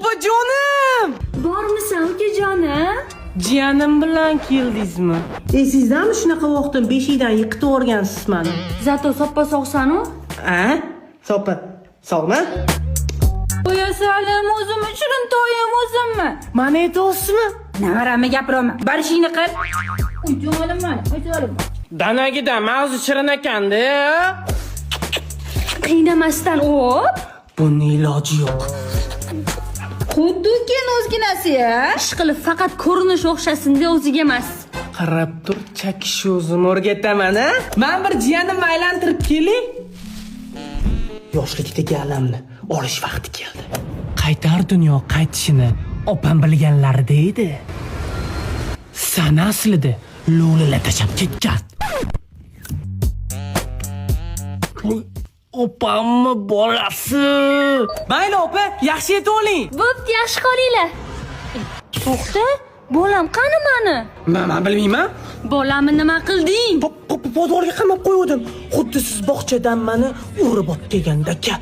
Opajonim! Bormisan ukajonim? Jiyanim bilan keldingizmi? Sizdanmi shunaqa vaqtdan beshikdan yiqitib o'rgansiz meni? Zato soppa sog'san-u? A? Soppa sog'mi? Qo'ya salim o'zim shirin toyim o'zimmi? Mana aytyapsizmi? Navaramni gapiraman. Barishingni qil. Ujonim mana, ujonim. Danagida mag'zi shirin ekanda. Qiynamasdan o'p. Buni iloji yo'q. Xuddi ken o'zginasi-ya. Ishqilib faqat ko'rinish o'xshasin-da o'ziga emas. Qarab tur, chakish o'zim o'rgataman, a? Men bir jiyanimni aylantirib keling. Yoshlikdagi alamni olish vaqti keldi. Qaytar dunyo qaytishini opam bilganlarida edi. Sana aslida lo'lilar tashab ketgan. Opammi bolasi? Mayli opa, yaxshi yetib oling. Bo'pti, yaxshi qolinglar. To'xta, bolam qani mani? Men bilmayman. Bolamni nima qilding? Bozorga qamab qo'ydim. Xuddi siz bog'chadan meni urib o'tgandaka.